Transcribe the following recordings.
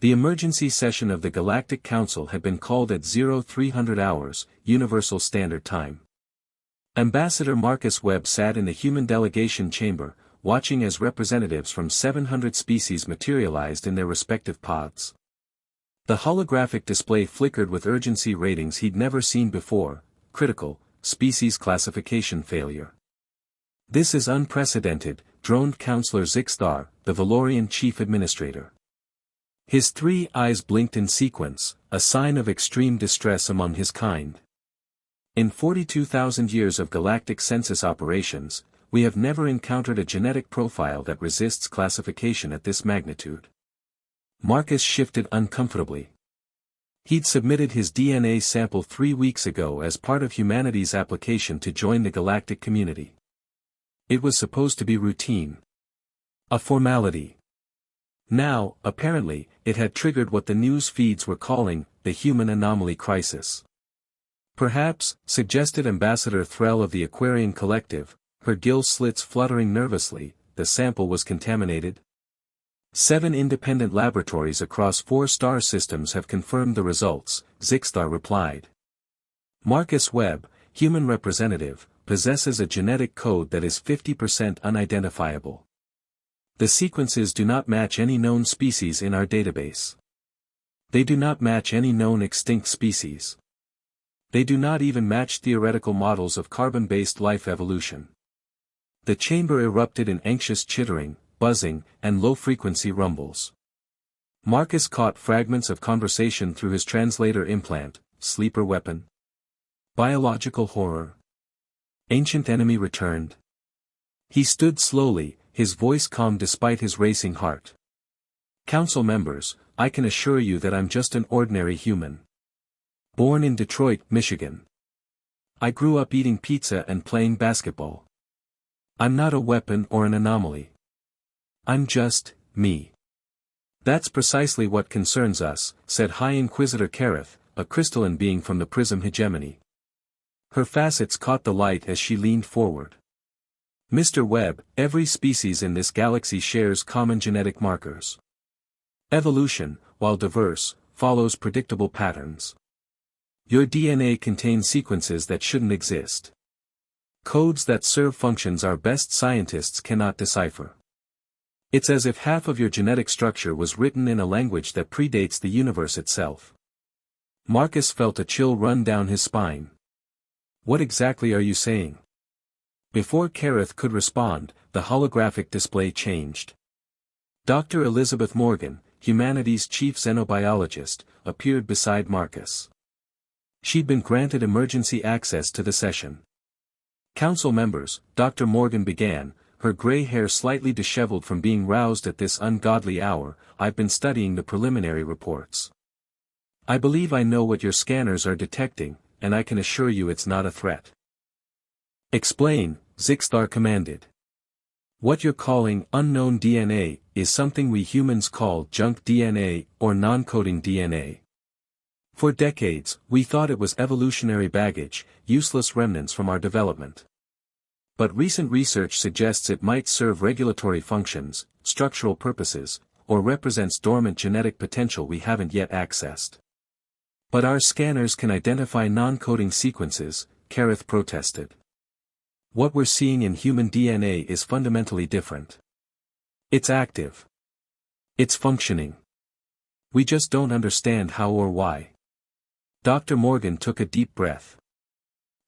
The emergency session of the Galactic Council had been called at 0300 hours, Universal Standard Time. Ambassador Marcus Webb sat in the human delegation chamber, watching as representatives from 700 species materialized in their respective pods. The holographic display flickered with urgency ratings he'd never seen before: critical, species classification failure. "This is unprecedented," droned Counselor Zixstar, the Valorian chief administrator. His 3 eyes blinked in sequence, a sign of extreme distress among his kind. "In 42,000 years of Galactic Census operations, we have never encountered a genetic profile that resists classification at this magnitude." Marcus shifted uncomfortably. He'd submitted his DNA sample 3 weeks ago as part of humanity's application to join the galactic community. It was supposed to be routine. A formality. Now, apparently, it had triggered what the news feeds were calling the human anomaly crisis. "Perhaps," suggested Ambassador Threll of the Aquarian Collective, her gill slits fluttering nervously, "the sample was contaminated?" 7 independent laboratories across 4 star systems have confirmed the results, Zixstar replied. Marcus Webb, human representative, possesses a genetic code that is 50% unidentifiable. The sequences do not match any known species in our database. They do not match any known extinct species. They do not even match theoretical models of carbon-based life evolution. The chamber erupted in anxious chittering, buzzing, and low-frequency rumbles. Marcus caught fragments of conversation through his translator implant: sleeper weapon, biological horror, ancient enemy returned. He stood slowly, his voice calm despite his racing heart. "Council members, I can assure you that I'm just an ordinary human. Born in Detroit, Michigan. I grew up eating pizza and playing basketball. I'm not a weapon or an anomaly. I'm just me." "That's precisely what concerns us," said High Inquisitor Kareth, a crystalline being from the Prism hegemony. Her facets caught the light as she leaned forward. "Mr. Webb, every species in this galaxy shares common genetic markers. Evolution, while diverse, follows predictable patterns. Your DNA contains sequences that shouldn't exist. Codes that serve functions our best scientists cannot decipher. It's as if half of your genetic structure was written in a language that predates the universe itself." Marcus felt a chill run down his spine. "What exactly are you saying?" Before Kareth could respond, the holographic display changed. Dr. Elizabeth Morgan, humanity's chief xenobiologist, appeared beside Marcus. She'd been granted emergency access to the session. "Council members," Dr. Morgan began, her gray hair slightly disheveled from being roused at this ungodly hour, "I've been studying the preliminary reports. I believe I know what your scanners are detecting, and I can assure you it's not a threat." "Explain," Zixstar commanded. "What you're calling unknown DNA is something we humans call junk DNA or non-coding DNA. For decades, we thought it was evolutionary baggage, useless remnants from our development. But recent research suggests it might serve regulatory functions, structural purposes, or represents dormant genetic potential we haven't yet accessed." "But our scanners can identify non-coding sequences," Kareth protested. "What we're seeing in human DNA is fundamentally different. It's active. It's functioning. We just don't understand how or why." Dr. Morgan took a deep breath.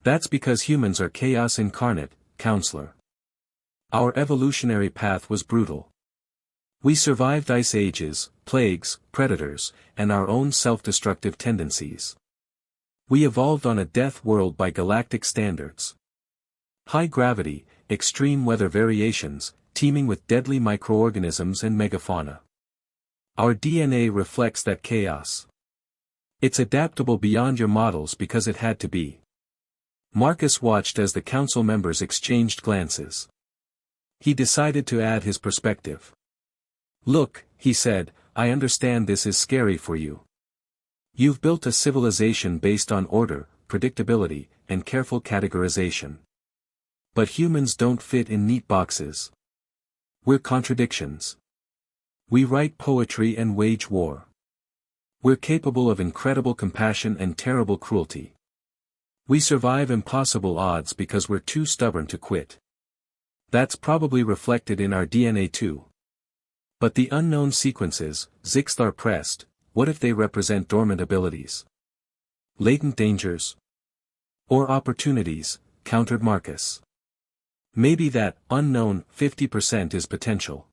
"That's because humans are chaos incarnate, Counselor. Our evolutionary path was brutal. We survived ice ages, plagues, predators, and our own self-destructive tendencies. We evolved on a death world by galactic standards. High gravity, extreme weather variations, teeming with deadly microorganisms and megafauna. Our DNA reflects that chaos. It's adaptable beyond your models because it had to be." Marcus watched as the council members exchanged glances. He decided to add his perspective. "Look," he said, "I understand this is scary for you. You've built a civilization based on order, predictability, and careful categorization. But humans don't fit in neat boxes. We're contradictions. We write poetry and wage war. We're capable of incredible compassion and terrible cruelty. We survive impossible odds because we're too stubborn to quit. That's probably reflected in our DNA too. But the unknown sequences, Zixthar pressed, what if they represent dormant abilities? Latent dangers? Or opportunities, countered Marcus. Maybe that unknown 50% is potential.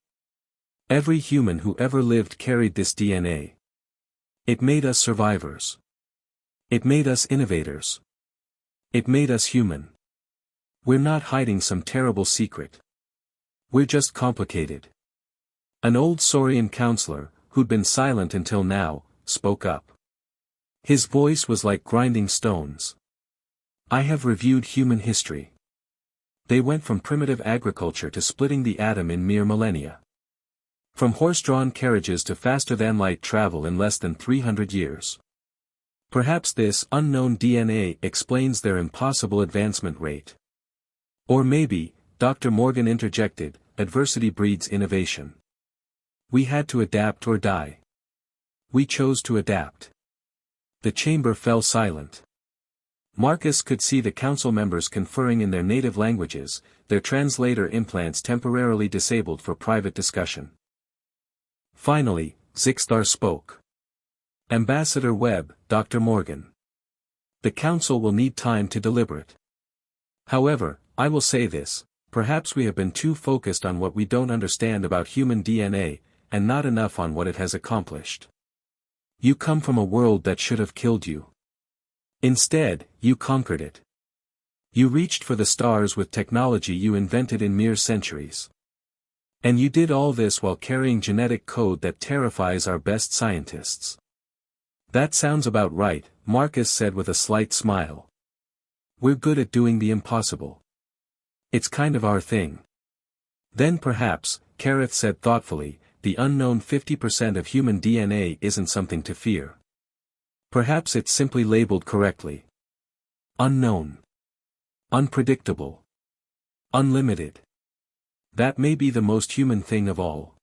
Every human who ever lived carried this DNA. It made us survivors. It made us innovators. It made us human. We're not hiding some terrible secret. We're just complicated. An old Saurian counselor, who'd been silent until now, spoke up. His voice was like grinding stones. I have reviewed human history. They went from primitive agriculture to splitting the atom in mere millennia. From horse-drawn carriages to faster-than-light travel in less than 300 years. Perhaps this unknown DNA explains their impossible advancement rate. Or maybe, Dr. Morgan interjected, adversity breeds innovation. We had to adapt or die. We chose to adapt. The chamber fell silent. Marcus could see the council members conferring in their native languages, their translator implants temporarily disabled for private discussion. Finally, Zixthar spoke. Ambassador Webb, Dr. Morgan. The council will need time to deliberate. However, I will say this, perhaps we have been too focused on what we don't understand about human DNA, and not enough on what it has accomplished. You come from a world that should have killed you. Instead, you conquered it. You reached for the stars with technology you invented in mere centuries. And you did all this while carrying genetic code that terrifies our best scientists. That sounds about right, Marcus said with a slight smile. We're good at doing the impossible. It's kind of our thing. Then perhaps, Kareth said thoughtfully, the unknown 50% of human DNA isn't something to fear. Perhaps it's simply labeled correctly. Unknown. Unpredictable. Unlimited. That may be the most human thing of all.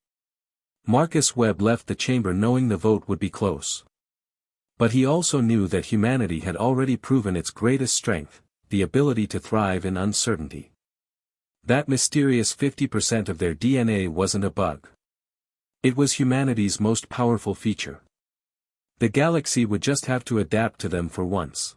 Marcus Webb left the chamber knowing the vote would be close. But he also knew that humanity had already proven its greatest strength, the ability to thrive in uncertainty. That mysterious 50% of their DNA wasn't a bug. It was humanity's most powerful feature. The galaxy would just have to adapt to them for once.